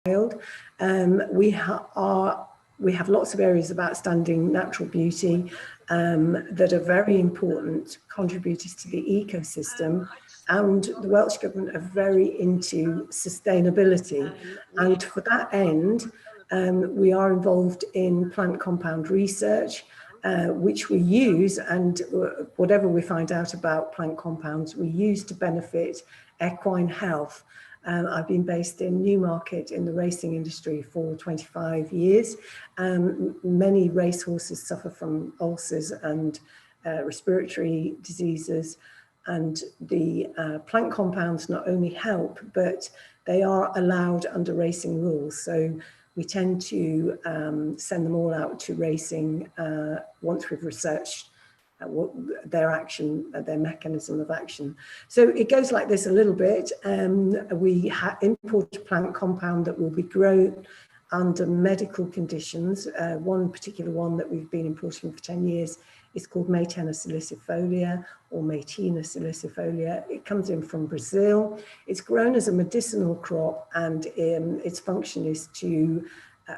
wild. We have lots of areas of outstanding natural beauty that are very important contributors to the ecosystem, and the Welsh Government are very into sustainability, and for that end we are involved in plant compound research, which we use, and whatever we find out about plant compounds we use to benefit equine health. I've been based in Newmarket in the racing industry for 25 years. Many racehorses suffer from ulcers and respiratory diseases, and the plant compounds not only help, but they are allowed under racing rules. So we tend to send them all out to racing once we've researched what their action, their mechanism of action. So it goes like this a little bit. We import a plant compound that will be grown under medical conditions. One particular one that we've been importing for 10 years is called Maytena salicifolia, or Maytena salicifolia. It comes in from Brazil. It's grown as a medicinal crop, and its function is to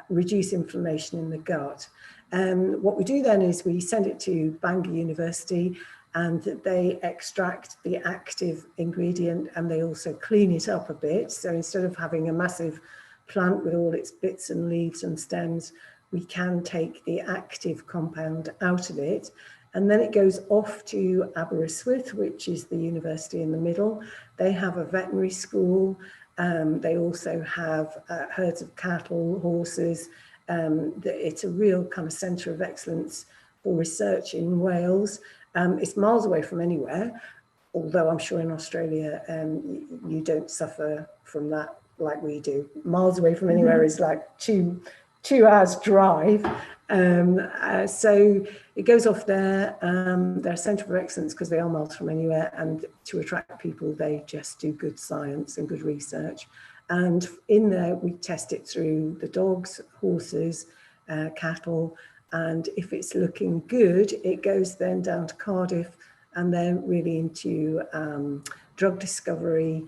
reduce inflammation in the gut. What we do then is we send it to Bangor University, and they extract the active ingredient, and they also clean it up a bit. So instead of having a massive plant with all its bits and leaves and stems, we can take the active compound out of it. And then it goes off to Aberystwyth, which is the university in the middle. They have a veterinary school. They also have herds of cattle, horses. It's a real kind of centre of excellence for research in Wales. It's miles away from anywhere, although I'm sure in Australia you don't suffer from that like we do. Miles away from anywhere is like two hours drive. So it goes off there. They're a centre of excellence because they are miles from anywhere, and to attract people they just do good science and good research. And in there, we test it through the dogs, horses, cattle, and if it's looking good, it goes then down to Cardiff, and then really into drug discovery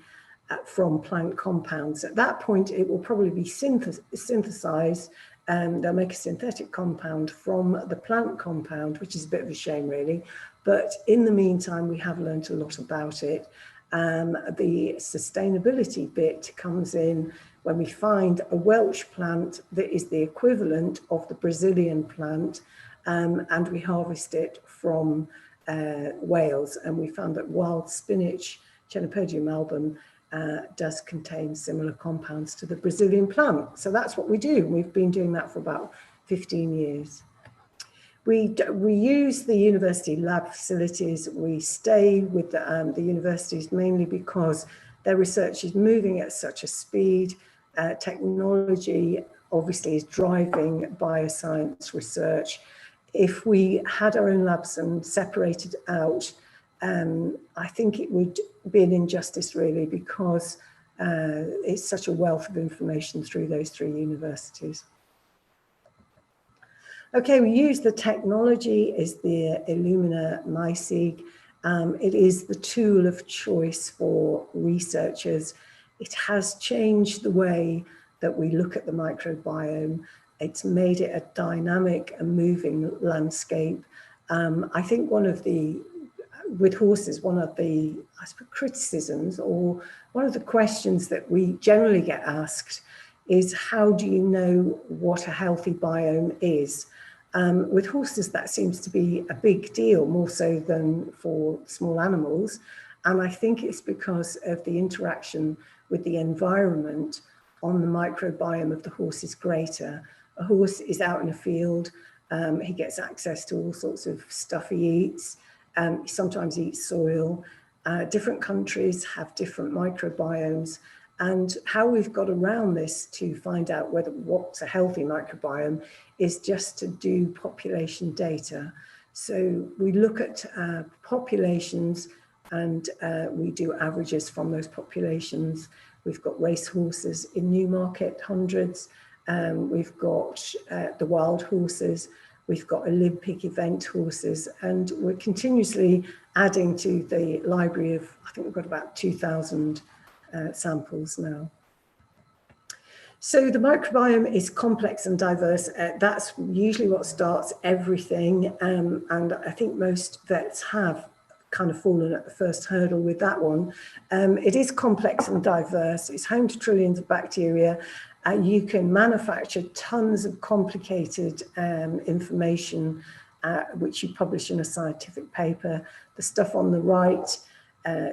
from plant compounds. At that point, it will probably be synthesized. They'll make a synthetic compound from the plant compound, which is a bit of a shame, really. But in the meantime, we have learned a lot about it. The sustainability bit comes in when we find a Welsh plant that is the equivalent of the Brazilian plant, and we harvest it from Wales. And we found that wild spinach, Chenopodium album, does contain similar compounds to the Brazilian plant. So that's what we do. We've been doing that for about 15 years. We use the university lab facilities. We stay with the universities mainly because their research is moving at such a speed. Technology obviously is driving bioscience research. If we had our own labs and separated out, I think it would be an injustice really, because it's such a wealth of information through those three universities. Okay, we use the technology is the Illumina MySeq. It is the tool of choice for researchers. It has changed the way that we look at the microbiome. It's made it a dynamic and moving landscape. I think with horses, one of the, I suppose, criticisms, or one of the questions that we generally get asked is, how do you know what a healthy biome is? With horses, that seems to be a big deal, more so than for small animals. And I think it's because of the interaction with the environment on the microbiome of the horse is greater. A horse is out in a field, he gets access to all sorts of stuff he eats, he sometimes eats soil. Different countries have different microbiomes, and how we've got around this to find out what's a healthy microbiome is just to do population data. So we look at populations, and we do averages from those populations. We've got race horses in Newmarket, hundreds. We've got the wild horses. We've got Olympic event horses, and we're continuously adding to the library of, I think we've got about 2,000 samples now. So the microbiome is complex and diverse. That's usually what starts everything. And I think most vets have kind of fallen at the first hurdle with that one. It is complex and diverse. It's home to trillions of bacteria. You can manufacture tons of complicated information, which you publish in a scientific paper. The stuff on the right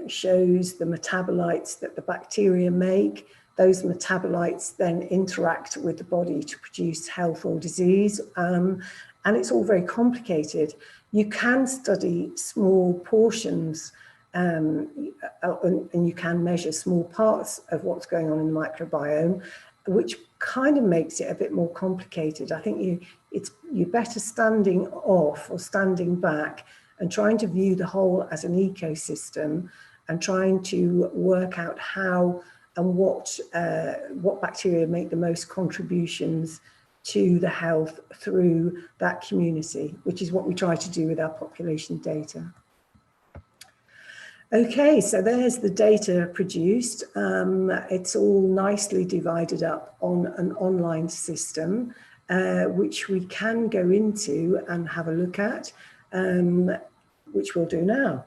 shows the metabolites that the bacteria make. Those metabolites then interact with the body to produce health or disease. And it's all very complicated. You can study small portions and you can measure small parts of what's going on in the microbiome, which kind of makes it a bit more complicated. I think you're better standing off or standing back and trying to view the whole as an ecosystem and trying to work out how and what bacteria make the most contributions to the health through that community, which is what we try to do with our population data. Okay, so there's the data produced. It's all nicely divided up on an online system, which we can go into and have a look at, which we'll do now.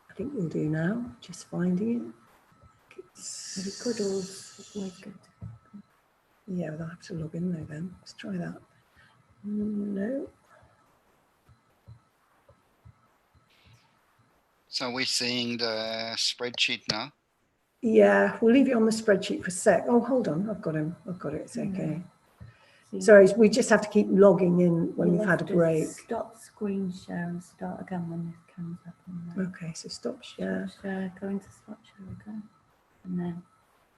I think we'll do now, just finding it. Very good or always good? Yeah, we'll have to log in though then. Let's try that. No. So we're seeing the spreadsheet now? Yeah, we'll leave it on the spreadsheet for a sec. Oh, hold on, I've got him. I've got it, it's okay. Sorry, we just have to keep logging in when we've had a break. Stop screen share and start again when this comes up. Okay, so stop share. Stop share, go into stop share again. And then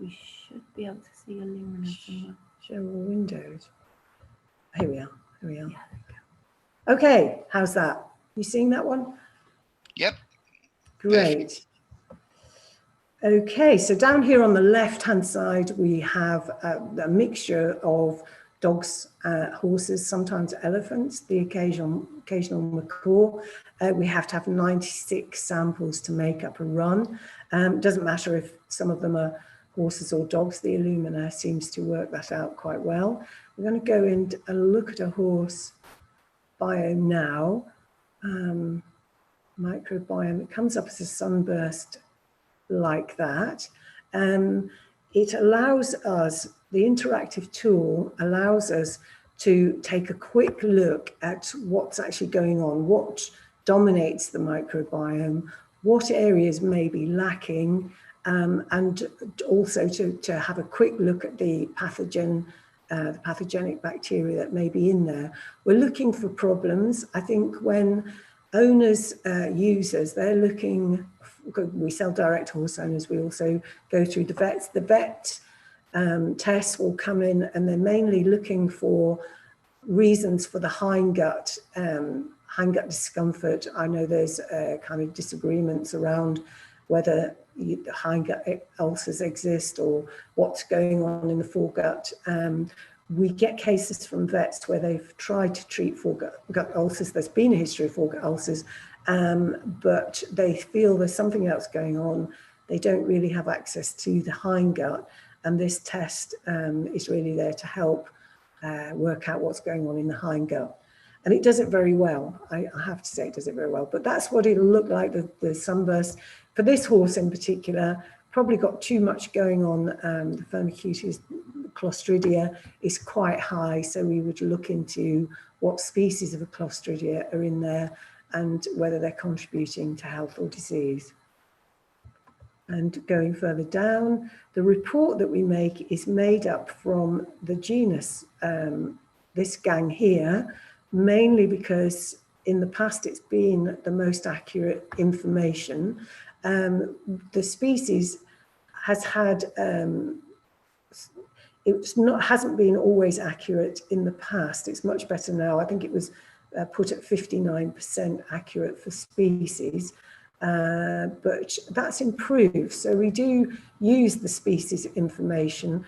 we should be able to see Illumina somewhere. Share all windows. Here we are, here we are. Yeah, there we go. Okay, how's that? You seeing that one? Yep. Great. Okay, so down here on the left-hand side, we have a mixture of dogs, horses, sometimes elephants, the occasional macaw. We have to have 96 samples to make up a run. It doesn't matter if some of them are horses or dogs, the Illumina seems to work that out quite well. We're going to go in and look at a horse biome now. Microbiome, it comes up as a sunburst like that. It allows us, the interactive tool allows us to take a quick look at what's actually going on, what dominates the microbiome, what areas may be lacking, and also to have a quick look at the pathogenic bacteria that may be in there. We're looking for problems. I think when owners, users, they're looking, we sell direct horse owners, we also go through the vets. The vet tests will come in and they're mainly looking for reasons for the hindgut, hindgut discomfort. I know there's kind of disagreements around whether the hindgut ulcers exist or what's going on in the foregut. We get cases from vets where they've tried to treat foregut ulcers. There's been a history of foregut ulcers, but they feel there's something else going on. They don't really have access to the hindgut, and this test is really there to help work out what's going on in the hindgut. And it does it very well. I have to say it does it very well, but that's what it'll look like, the sunburst. For this horse in particular, probably got too much going on. The Fermicutes Clostridia is quite high, so we would look into what species of a Clostridia are in there and whether they're contributing to health or disease. And going further down, the report that we make is made up from the genus, this gang here, mainly because in the past it's been the most accurate information. The species has had, hasn't been always accurate in the past. It's much better now. I think it was put at 59% accurate for species, but that's improved. So we do use the species information.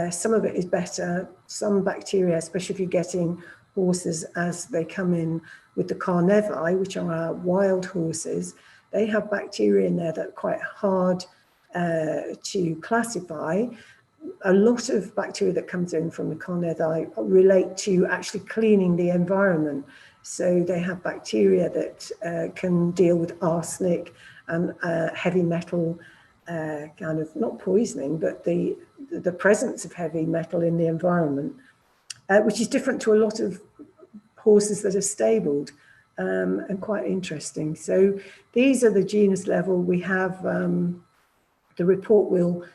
Some of it is better. Some bacteria, especially if you're getting horses as they come in with the carnevi, which are our wild horses. They have bacteria in there that are quite hard to classify. A lot of bacteria that comes in from the carnevi relate to actually cleaning the environment. So they have bacteria that can deal with arsenic and heavy metal, kind of not poisoning, but the presence of heavy metal in the environment, which is different to a lot of horses that are stabled, and quite interesting. So these are the genus level. We have the report will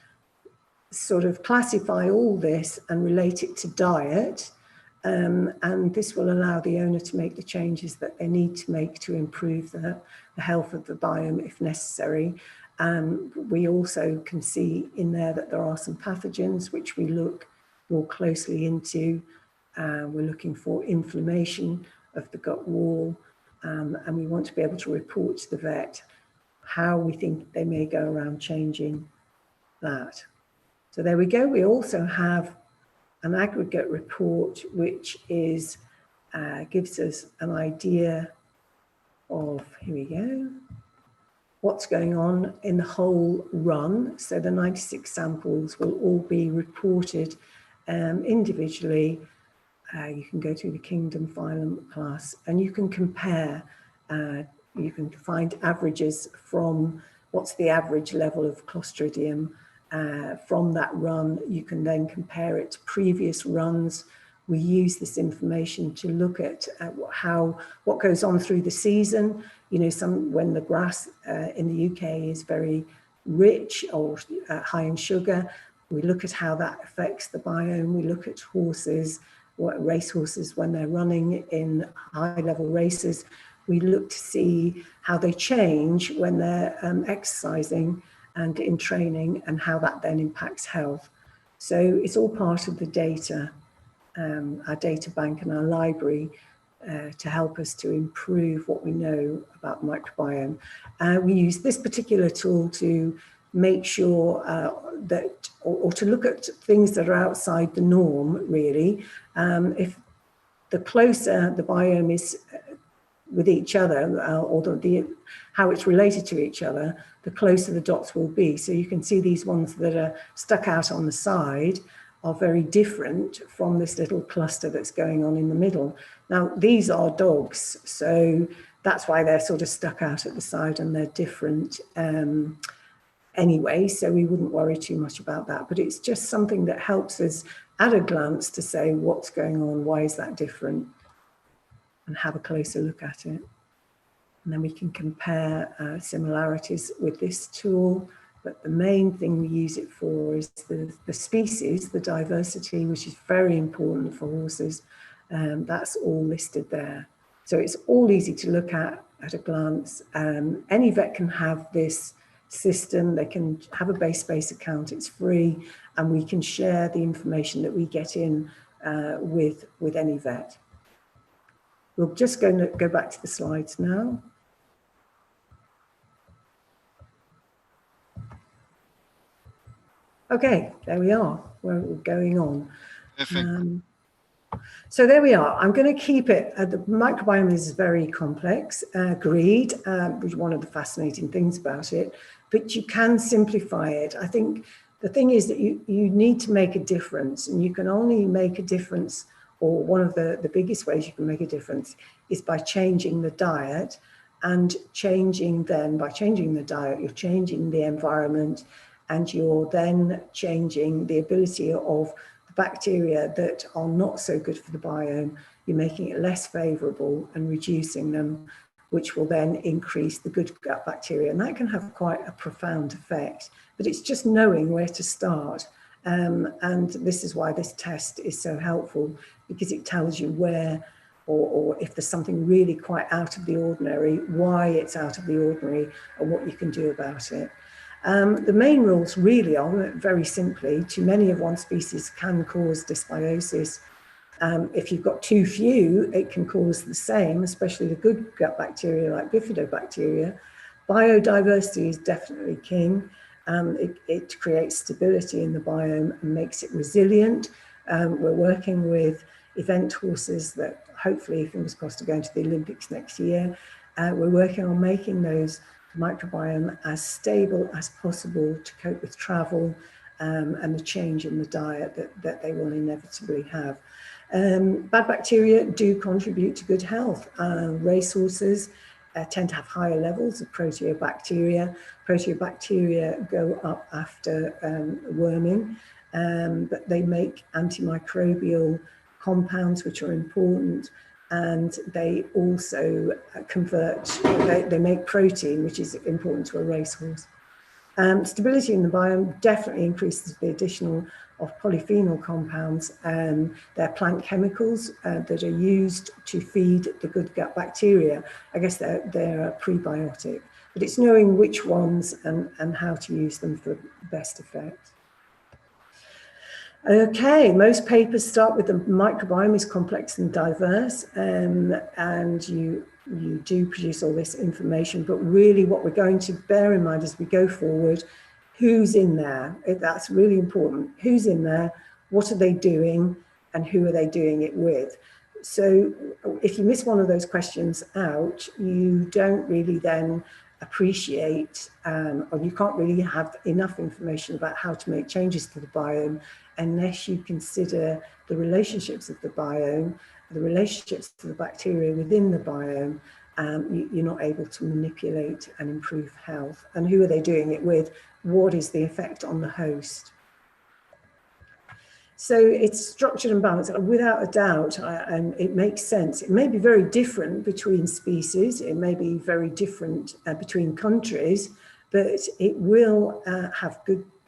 sort of classify all this and relate it to diet. And this will allow the owner to make the changes that they need to make to improve the health of the biome if necessary. We also can see in there that there are some pathogens which we look more closely into. We're looking for inflammation of the gut wall, and we want to be able to report to the vet how we think they may go around changing that. So there we go. We also have an aggregate report, which is gives us an idea of, here we go, what's going on in the whole run. So the 96 samples will all be reported individually. You can go to the kingdom, phylum, class, and you can compare. You can find averages from what's the average level of Clostridium from that run. You can then compare it to previous runs. We use this information to look at what goes on through the season. You know, when the grass in the UK is very rich or high in sugar, we look at how that affects the biome. We look at horses, race horses when they're running in high level races. We look to see how they change when they're exercising and in training, and how that then impacts health. So it's all part of the data, our data bank and our library, to help us to improve what we know about the microbiome. We use this particular tool to make sure that, or to look at things that are outside the norm, really. If the closer the biome is with each other, or how it's related to each other, the closer the dots will be. So you can see these ones that are stuck out on the side are very different from this little cluster that's going on in the middle. Now, these are dogs, so that's why they're sort of stuck out at the side, and they're different anyway, so we wouldn't worry too much about that. But it's just something that helps us at a glance to say what's going on, why is that different, and have a closer look at it. And then we can compare similarities with this tool. But the main thing we use it for is the species, the diversity, which is very important for horses. That's all listed there. So it's all easy to look at a glance. Any vet can have this system. They can have a base account. It's free, and we can share the information that we get in with any vet. We're just going to go back to the slides now. Okay, there we are. We're going on. Perfect. So there we are. I'm going to keep it. The microbiome is very complex, agreed, which is one of the fascinating things about it, but you can simplify it. I think the thing is that you need to make a difference, and you can only make a difference, or one of the biggest ways you can make a difference is by changing the diet, and by changing the diet, you're changing the environment, and you're then changing the ability of the bacteria that are not so good for the biome. You're making it less favorable and reducing them, which will then increase the good gut bacteria. And that can have quite a profound effect, but it's just knowing where to start. And this is why this test is so helpful, because it tells you where, or if there's something really quite out of the ordinary, why it's out of the ordinary, and what you can do about it. The main rules really are, very simply, too many of one species can cause dysbiosis. If you've got too few, it can cause the same, especially the good gut bacteria like bifidobacteria. Biodiversity is definitely king. It creates stability in the biome and makes it resilient. We're working with event horses that hopefully, fingers crossed, to go into the Olympics next year. We're working on making those microbiome as stable as possible to cope with travel and the change in the diet that they will inevitably have. Bad bacteria do contribute to good health. Racehorses tend to have higher levels of proteobacteria. Proteobacteria go up after worming, but they make antimicrobial compounds which are important, and they also convert, they make protein, which is important to a racehorse. Stability in the biome definitely increases the additional of polyphenol compounds. They're plant chemicals that are used to feed the good gut bacteria. I guess they're a prebiotic, but it's knowing which ones and how to use them for best effect. Okay, most papers start with the microbiome is complex and diverse, and you do produce all this information, but really what we're going to bear in mind as we go forward, who's in there? That's really important. Who's in there? What are they doing? And who are they doing it with? So if you miss one of those questions out, you don't really then appreciate, or you can't really have enough information about how to make changes to the biome unless you consider the relationships of the biome, the relationships to the bacteria within the biome. You're not able to manipulate and improve health. And who are they doing it with? What is the effect on the host? So it's structured and balanced, without a doubt, and it makes sense. It may be very different between species, it may be very different between countries, but it will have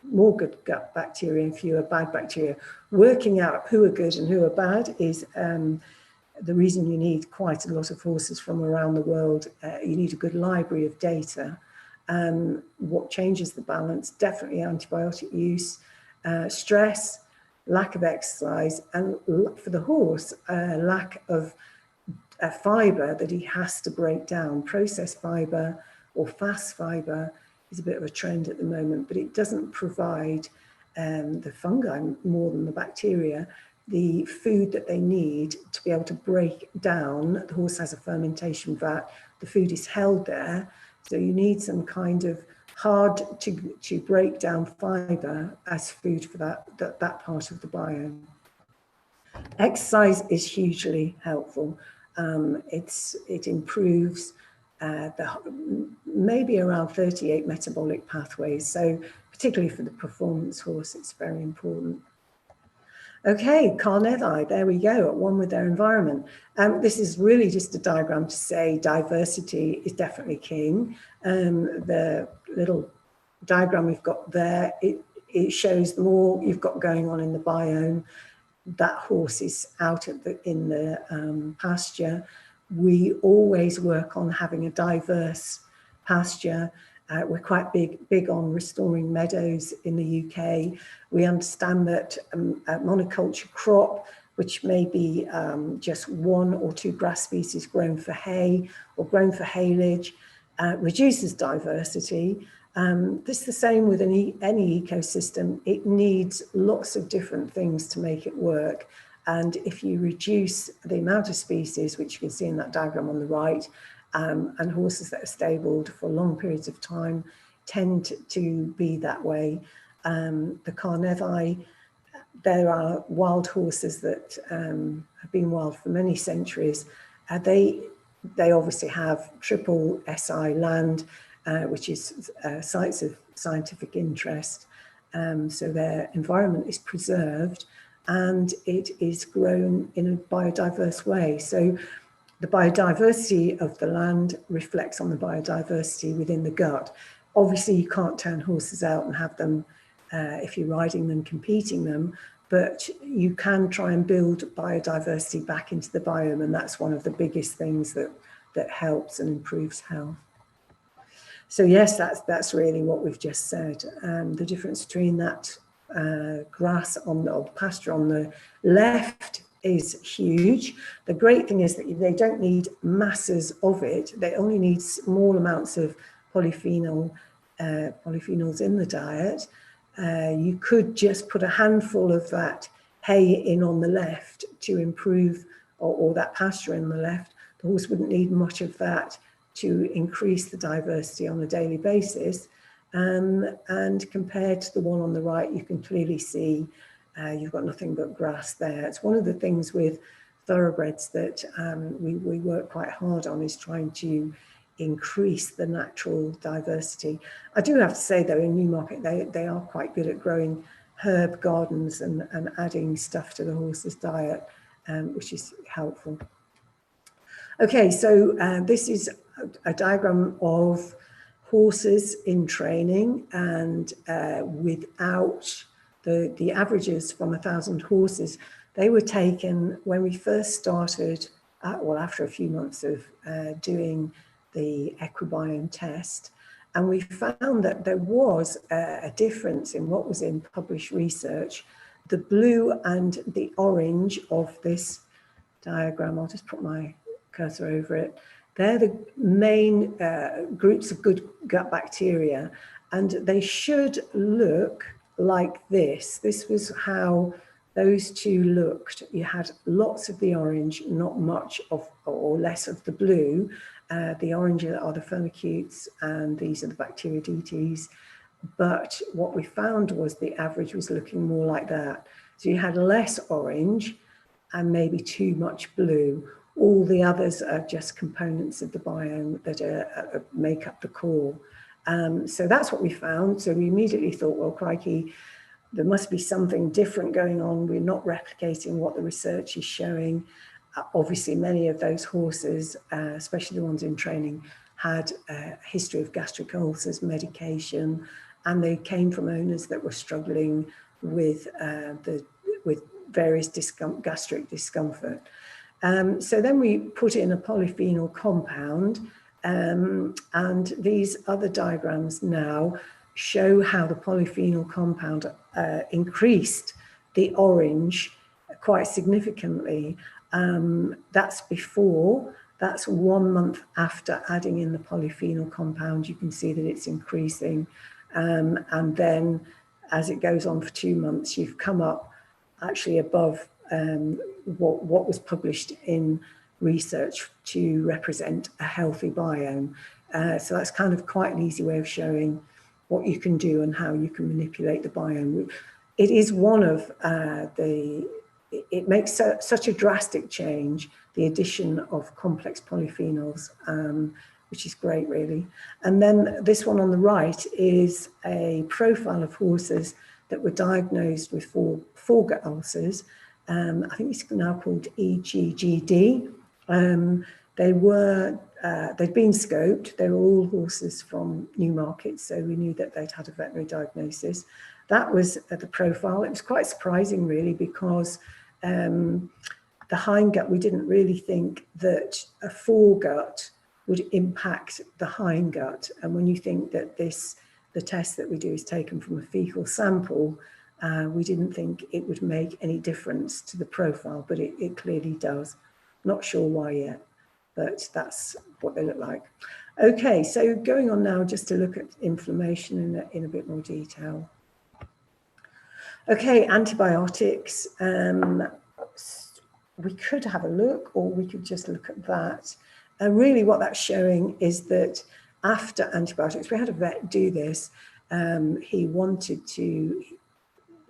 more good gut bacteria and fewer bad bacteria. Working out who are good and who are bad is the reason you need quite a lot of horses from around the world. You need a good library of data. What changes the balance? Definitely antibiotic use, stress, lack of exercise, and for the horse, lack of fibre that he has to break down. Processed fibre or fast fibre is a bit of a trend at the moment, but it doesn't provide the fungi more than the bacteria the food that they need to be able to break down. The horse has a fermentation vat, the food is held there, so you need some kind of hard to break down fibre as food for that part of the biome. Exercise is hugely helpful. It improves maybe around 38 metabolic pathways. So particularly for the performance horse, it's very important. Okay, carnethi, there we go, at one with their environment. This is really just a diagram to say diversity is definitely king. The little diagram we've got there, it shows the more you've got going on in the biome, that horse is out in the pasture. We always work on having a diverse pasture. We're quite big on restoring meadows in the UK. We understand that a monoculture crop, which may be just one or two grass species grown for hay or grown for haylage, reduces diversity. This is the same with any ecosystem. It needs lots of different things to make it work. And if you reduce the amount of species, which you can see in that diagram on the right, and horses that are stabled for long periods of time tend to be that way. The carnethi, there are wild horses that have been wild for many centuries. They obviously have triple SI land, which is sites of scientific interest. So their environment is preserved and it is grown in a biodiverse way. So the biodiversity of the land reflects on the biodiversity within the gut. Obviously, you can't turn horses out and have them, if you're riding them, competing them, but you can try and build biodiversity back into the biome, and that's one of the biggest things that helps and improves health. So yes, that's really what we've just said. The difference between that grass or pasture on the left is huge. The great thing is that they don't need masses of it. They only need small amounts of polyphenols in the diet. You could just put a handful of that hay in on the left to improve or that pasture in the left, the horse wouldn't need much of that to increase the diversity on a daily basis. And compared to the one on the right, you can clearly see you've got nothing but grass there. It's one of the things with thoroughbreds that we work quite hard on, is trying to increase the natural diversity. I do have to say though, in Newmarket, they are quite good at growing herb gardens and adding stuff to the horse's diet, which is helpful. Okay, so this is a diagram of horses in training, and without the averages from 1,000 horses. They were taken when we first started, well, after a few months of doing the microbiome test, and we found that there was a difference in what was in published research. The blue and the orange of this diagram, I'll just put my cursor over it, they're the main groups of good gut bacteria, and they should look like this. This was how those two looked. You had lots of the orange, not much of, or less of the blue. The orange are the Fermicutes, and these are the Bacteroidetes. But what we found was the average was looking more like that. So you had less orange and maybe too much blue. All the others are just components of the biome that make up the core. So that's what we found. So we immediately thought, well, crikey, there must be something different going on. We're not replicating what the research is showing. Obviously, many of those horses, especially the ones in training, had a history of gastric ulcers, medication, and they came from owners that were struggling with various gastric discomfort. So then we put in a polyphenol compound, and these other diagrams now show how the polyphenol compound increased the orange quite significantly. That's before, that's 1 month after adding in the polyphenol compound. You can see that it's increasing. And then as it goes on for 2 months, you've come up actually above what was published in research to represent a healthy biome. So that's kind of quite an easy way of showing what you can do and how you can manipulate the biome. It is one of it makes such a drastic change, the addition of complex polyphenols, which is great, really. And then this one on the right is a profile of horses that were diagnosed with foregut ulcers. I think it's now called EGGD. They'd been scoped. They were all horses from Newmarket, so we knew that they'd had a veterinary diagnosis. That was the profile. It was quite surprising, really, because the hindgut, we didn't really think that a foregut would impact the hindgut. And when you think that the test that we do is taken from a fecal sample, we didn't think it would make any difference to the profile, but it clearly does. Not sure why yet, but that's what they look like. Okay, so going on now just to look at inflammation in a bit more detail. Okay, antibiotics. We could have a look, or we could just look at that. And really what that's showing is that after antibiotics, we had a vet do this. He wanted to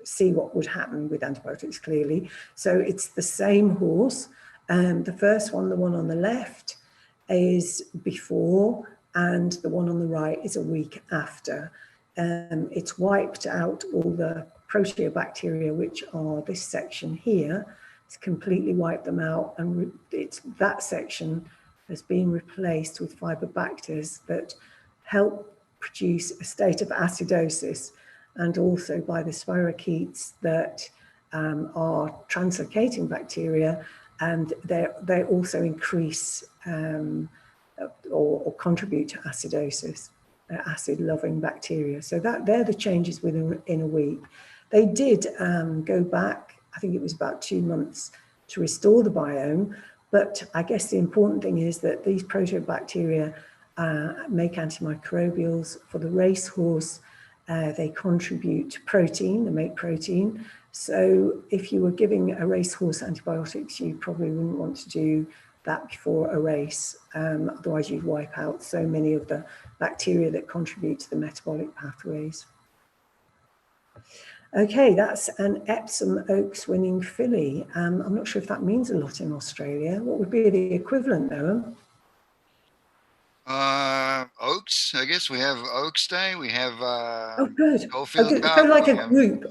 see what would happen with antibiotics, clearly. So it's the same horse. The first one, the one on the left, is before, and the one on the right is a week after. It's wiped out all the proteobacteria, which are this section here. It's completely wiped them out, and that section has been replaced with fibrobacters that help produce a state of acidosis, and also by the Fermicutes that are translocating bacteria, and they also increase or contribute to acidosis, acid-loving bacteria. So they're the changes within a week. They did go back, I think it was about 2 months, to restore the biome, but I guess the important thing is that these proteobacteria make antimicrobials for the racehorse. They contribute to protein, they make protein. So if you were giving a racehorse antibiotics, you probably wouldn't want to do that before a race. Otherwise you'd wipe out so many of the bacteria that contribute to the metabolic pathways. Okay, that's an Epsom Oaks winning filly. I'm not sure if that means a lot in Australia. What would be the equivalent, Noam? Oaks, I guess we have Oaks Day. We have Oh, good. Caulfield Okay, Cup. so like we a have- group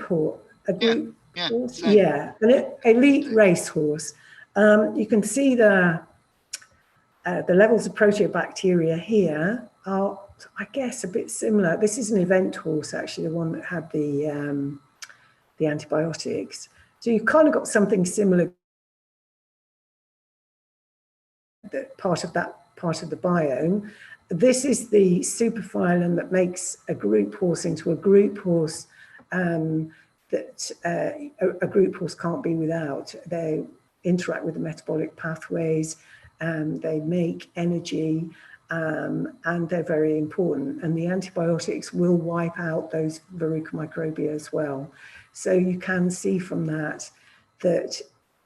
horse, a group yeah, horse, same. yeah, an elite racehorse. You can see the levels of proteobacteria here are, I guess, a bit similar. This is an event horse, actually, the one that had the antibiotics. So you've kind of got something similar. That part of the biome. This is the superphylum that makes a group horse into a group horse that a group horse can't be without. They interact with the metabolic pathways, they make energy, and they're very important. And the antibiotics will wipe out those Verruca microbia as well. So you can see from that that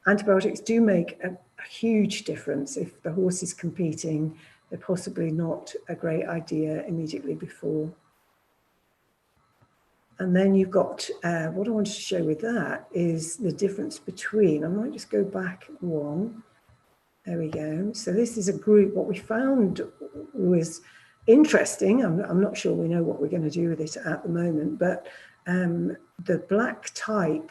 antibiotics do make a huge difference. If the horse is competing, they're possibly not a great idea immediately before. And then you've got, what I wanted to show with that is the difference between, I might just go back one. There we go. So this is a group. What we found was interesting. I'm not sure we know what we're going to do with it at the moment, but the black type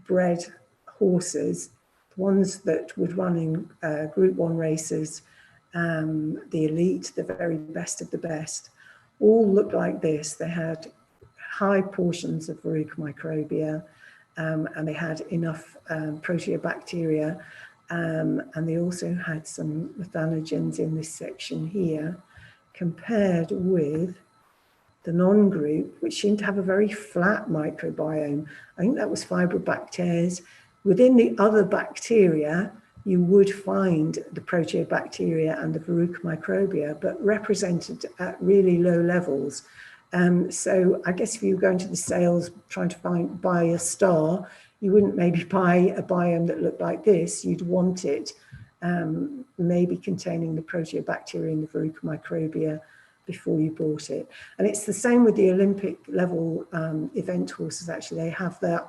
bred horses, ones that would run in Group 1 races, the elite, the very best of the best, all looked like this. They had high portions of Verruca microbia, and they had enough proteobacteria, and they also had some methanogens in this section here, compared with the non-group, which seemed to have a very flat microbiome. I think that was Fibrobacteres. Within the other bacteria, you would find the proteobacteria and the Verruca microbia, but represented at really low levels. So I guess if you were going to the sales trying to buy a star, you wouldn't maybe buy a biome that looked like this. You'd want it maybe containing the proteobacteria and the Verruca microbia before you bought it. And it's the same with the Olympic level event horses. Actually, they have that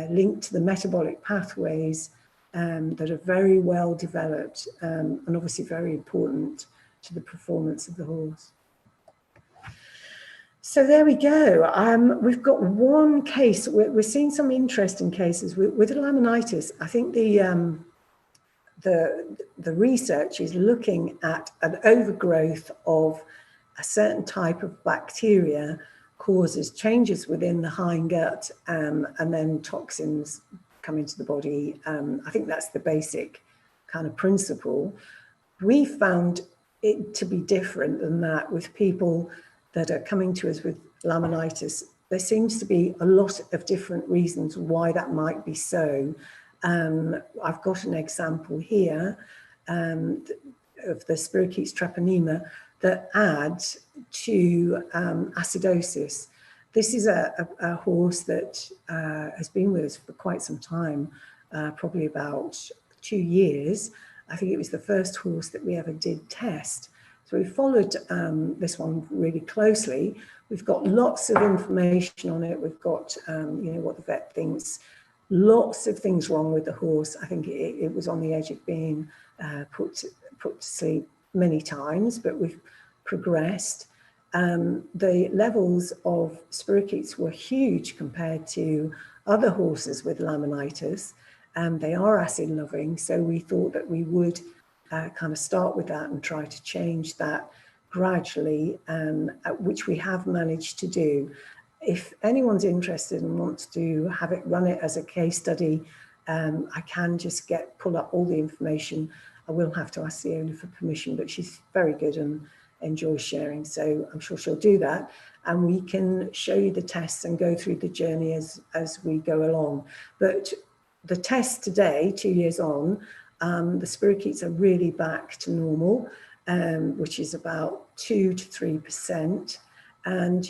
linked to the metabolic pathways that are very well developed and obviously very important to the performance of the horse. So there we go. We've got one case. We're seeing some interesting cases with laminitis. I think the research is looking at an overgrowth of a certain type of bacteria causes changes within the hindgut, and then toxins come into the body. I think that's the basic kind of principle. We found it to be different than that with people that are coming to us with laminitis. There seems to be a lot of different reasons why that might be so. I've got an example here of the Fermicutes treponema that adds to acidosis. This is a horse that has been with us for quite some time, probably about 2 years. I think it was the first horse that we ever did test. So we followed this one really closely. We've got lots of information on it. We've got, you know, what the vet thinks. Lots of things wrong with the horse. I think it was on the edge of being put to sleep many times, but we've progressed. The levels of Fermicutes were huge compared to other horses with laminitis. They are acid loving, so we thought that we would kind of start with that and try to change that gradually, which we have managed to do. If anyone's interested and wants to have it run it as a case study, I can just pull up all the information. I will have to ask the owner for permission, but she's very good and enjoys sharing, so I'm sure she'll do that. And we can show you the tests and go through the journey as we go along. But the tests today, 2 years on, the Fermicutes are really back to normal, which is about 2 to 3%. and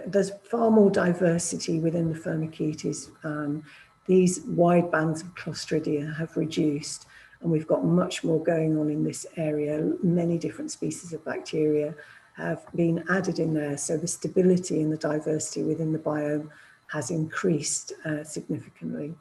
there's far more diversity within the Fermicutes. These wide bands of Clostridia have reduced, and we've got much more going on in this area. Many different species of bacteria have been added in there, so the stability and the diversity within the biome has increased significantly.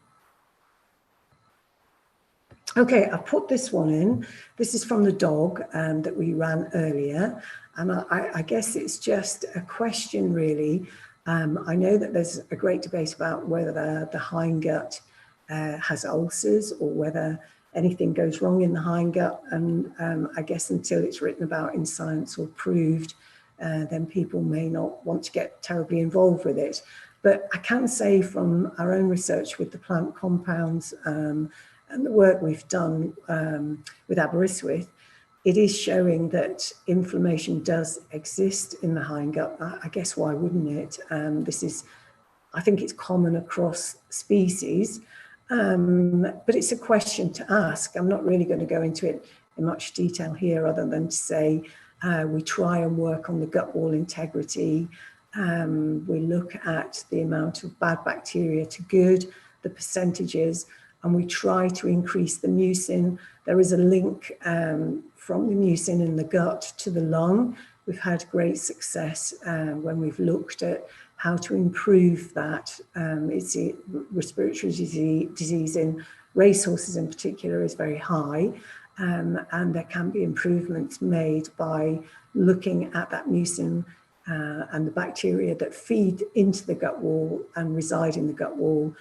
Okay, I put this one in. This is from the dog that we ran earlier. And I guess it's just a question, really. I know that there's a great debate about whether the hindgut has ulcers or whether anything goes wrong in the hindgut. And I guess until it's written about in science or proved, then people may not want to get terribly involved with it. But I can say from our own research with the plant compounds and the work we've done with Aberystwyth, it is showing that inflammation does exist in the hindgut. I guess why wouldn't it? I think it's common across species, but it's a question to ask. I'm not really going to go into it in much detail here other than to say we try and work on the gut wall integrity. We look at the amount of bad bacteria to good, the percentages, and we try to increase the mucin. There is a link from the mucin in the gut to the lung. We've had great success when we've looked at how to improve that. It's a respiratory disease in racehorses in particular is very high, and there can be improvements made by looking at that mucin and the bacteria that feed into the gut wall and reside in the gut wall.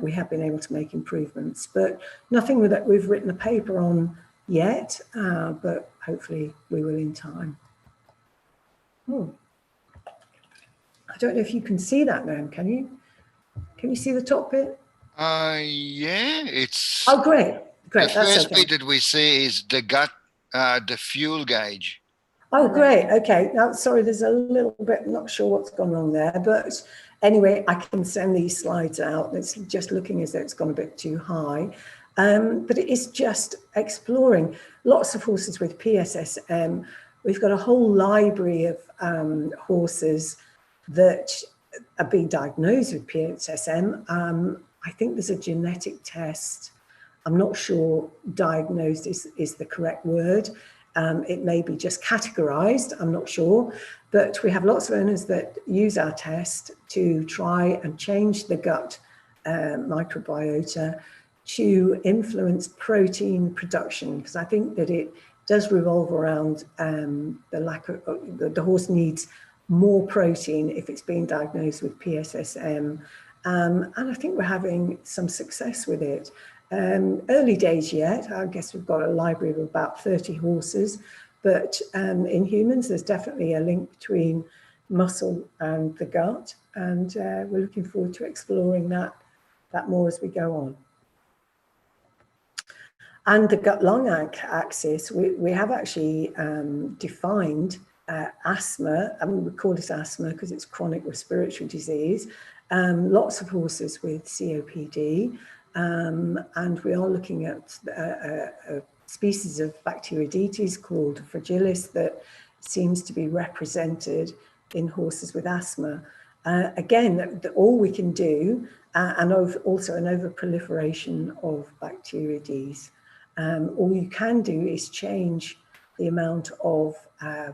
We have been able to make improvements, but nothing that we've written a paper on yet, but hopefully we will in time. I don't know if you can see that now, can you? Can you see the top bit? Yeah, it's... Oh, great. The first bit that we see is the gut, the fuel gauge. Oh, great. Okay. Now, sorry, there's a little bit, not sure what's gone wrong there, but anyway, I can send these slides out. It's just looking as though it's gone a bit too high. But it is just exploring lots of horses with PSSM. We've got a whole library of horses that are being diagnosed with PSSM. I think there's a genetic test. I'm not sure diagnosed is the correct word. It may be just categorized, I'm not sure, but we have lots of owners that use our test to try and change the gut microbiota to influence protein production, because I think that it does revolve around the lack of, the horse needs more protein if it's being diagnosed with PSSM. And I think we're having some success with it. Early days yet, I guess we've got a library of about 30 horses, but in humans, there's definitely a link between muscle and the gut, and we're looking forward to exploring that more as we go on. And the gut-lung axis, we have actually defined asthma. I mean, we call it asthma because it's chronic respiratory disease. Lots of horses with COPD. And we are looking at a species of Bacteroidetes called fragilis that seems to be represented in horses with asthma. Again, all we can do, and also an overproliferation of Bacteroides. All you can do is change the amount of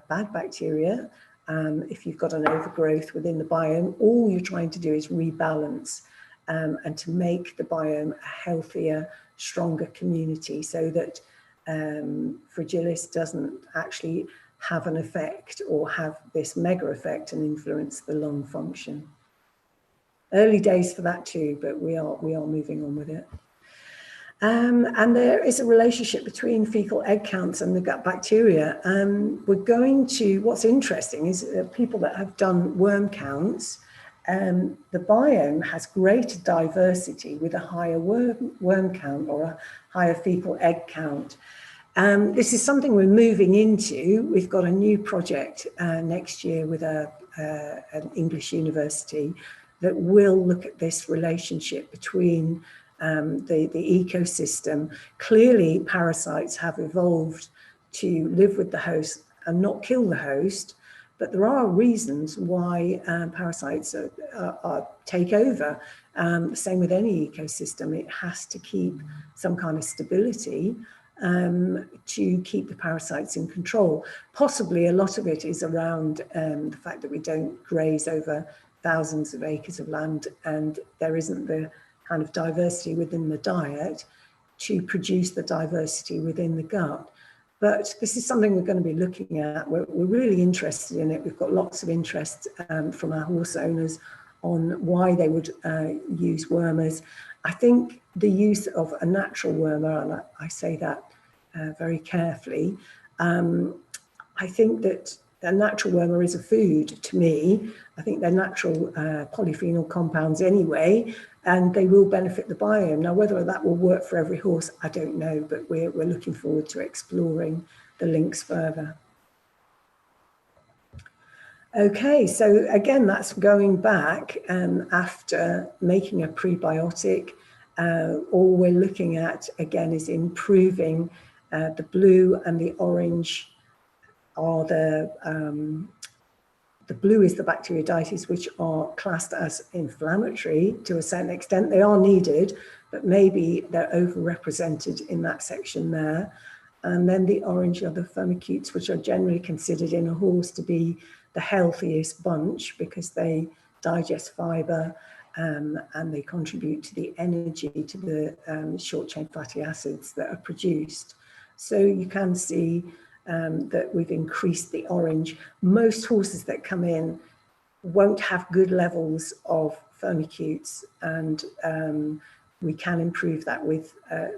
bad bacteria. If you've got an overgrowth within the biome, all you're trying to do is rebalance and to make the biome a healthier, stronger community so that fragilis doesn't actually have an effect or have this mega effect and influence the lung function. Early days for that too, but we are moving on with it. And there is a relationship between fecal egg counts and the gut bacteria. We're going to, what's interesting is people that have done worm counts, the biome has greater diversity with a higher worm count or a higher fecal egg count. This is something we're moving into. We've got a new project next year with an English university that will look at this relationship between the ecosystem. Clearly, parasites have evolved to live with the host and not kill the host, but there are reasons why parasites take over. Same with any ecosystem, it has to keep some kind of stability to keep the parasites in control. Possibly a lot of it is around the fact that we don't graze over thousands of acres of land, and there isn't the kind of diversity within the diet to produce the diversity within the gut. But this is something we're going to be looking at. We're really interested in it. We've got lots of interest from our horse owners on why they would use wormers. I think the use of a natural wormer, and I say that very carefully, I think that a natural wormer is a food to me. I think they're natural polyphenol compounds anyway, and they will benefit the biome. Now, whether that will work for every horse, I don't know, but we're looking forward to exploring the links further. Okay, so again, that's going back after making a prebiotic. All we're looking at, again, is improving the blue and the orange are the blue is the bacteroidetes, which are classed as inflammatory to a certain extent. They are needed, but maybe they're overrepresented in that section there. And then the orange are the Fermicutes, which are generally considered in a horse to be the healthiest bunch because they digest fiber and they contribute to the energy, to the short-chain fatty acids that are produced. So you can see that we've increased the orange. Most horses that come in won't have good levels of Fermicutes, and we can improve that with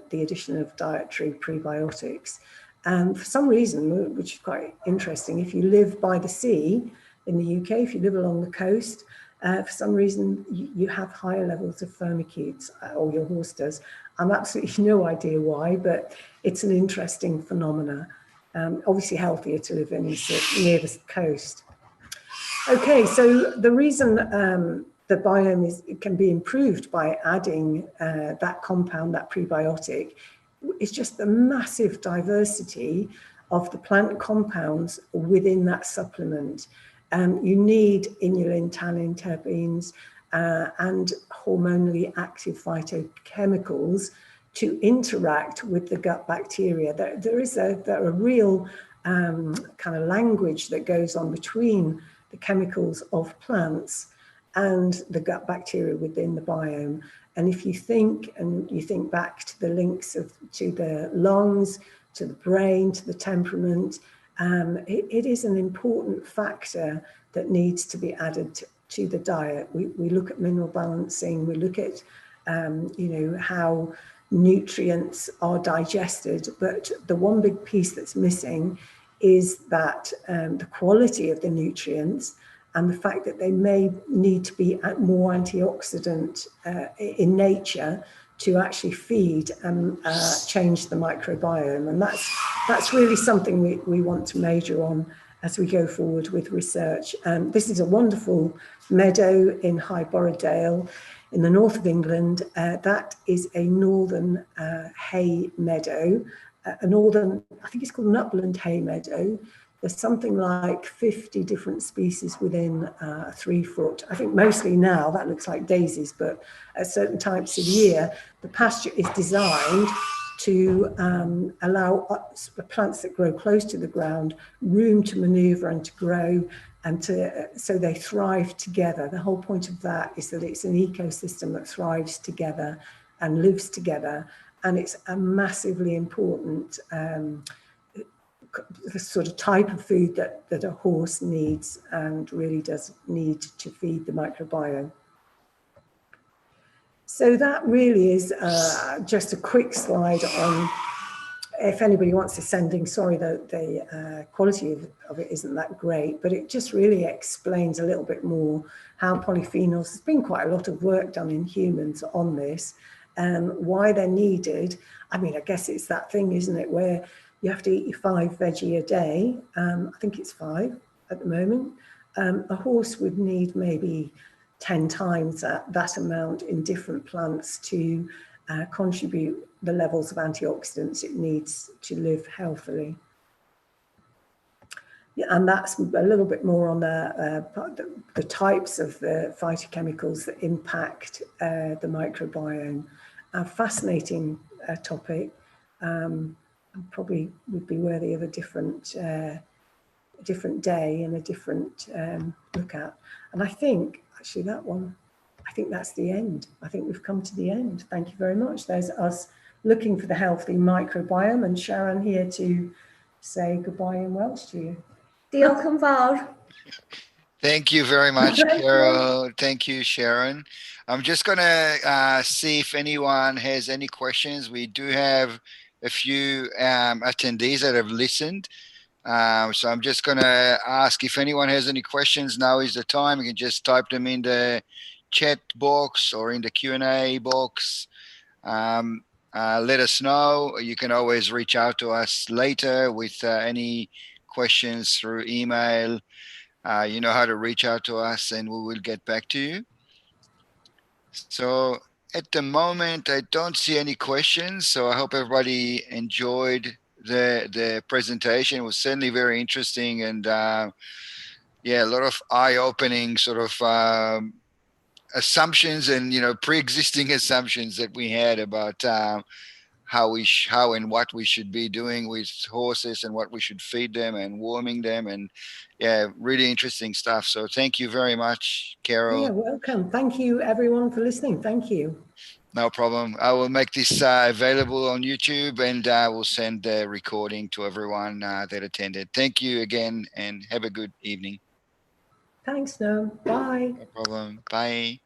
the addition of dietary prebiotics. And for some reason, which is quite interesting, if you live by the sea in the UK, if you live along the coast, for some reason you have higher levels of Fermicutes, or your horse does. I'm absolutely no idea why, but it's an interesting phenomena. Obviously healthier to live in near the coast. Okay, so the reason the biome can be improved by adding that compound, that prebiotic, is just the massive diversity of the plant compounds within that supplement. You need inulin, tannin, terpenes, and hormonally active phytochemicals to interact with the gut bacteria. There is a real kind of language that goes on between the chemicals of plants and the gut bacteria within the biome. And if you think back to the links to the lungs, to the brain, to the temperament, it is an important factor that needs to be added to the diet. We look at mineral balancing, we look at how nutrients are digested, but the one big piece that's missing is that the quality of the nutrients and the fact that they may need to be more antioxidant in nature to actually feed and change the microbiome. And that's really something we want to major on as we go forward with research. This is a wonderful meadow in High Borrowdale in the north of England. That is a northern hay meadow, I think it's called an upland hay meadow. There's something like 50 different species within 3 foot. I think mostly now that looks like daisies, but at certain times of the year, the pasture is designed to allow plants that grow close to the ground room to maneuver and to grow, and so they thrive together. The whole point of that is that it's an ecosystem that thrives together and lives together, and it's a massively important the sort of type of food that a horse needs and really does need to feed the microbiome. So that really is just a quick slide on, if anybody wants to send in, sorry that the quality of it isn't that great, but it just really explains a little bit more how polyphenols, there's been quite a lot of work done in humans on this, why they're needed. I mean, I guess it's that thing, isn't it, where you have to eat your 5 veggie a day. I think it's 5 at the moment. A horse would need maybe 10 times that amount in different plants to contribute the levels of antioxidants it needs to live healthily. Yeah, and that's a little bit more on the types of the phytochemicals that impact the microbiome. A fascinating topic, and probably would be worthy of a different day and a different look at. And I think actually that one, I think that's the end. I think we've come to the end. Thank you very much. There's us looking for the healthy microbiome, and Sharon here to say goodbye in Welsh to you. Diolch yn fawr. Thank you very much, Carol. Thank you, Sharon. I'm just going to see if anyone has any questions. We do have a few attendees that have listened. So I'm just going to ask if anyone has any questions. Now is the time. You can just type them in the chat box or in the Q&A box. Let us know. You can always reach out to us later with any questions through email. You know how to reach out to us, and we will get back to you. So at the moment, I don't see any questions. So I hope everybody enjoyed the presentation. It was certainly very interesting, and yeah, a lot of eye-opening sort of assumptions and pre-existing assumptions that we had about how and what we should be doing with horses and what we should feed them and warming them, and yeah, really interesting stuff. So thank you very much, Carol. Yeah, welcome. Thank you everyone for listening. Thank you. No problem. I will make this available on YouTube, and I will send the recording to everyone that attended. Thank you again, and have a good evening. Thanks, Noam. Bye. No problem. Bye.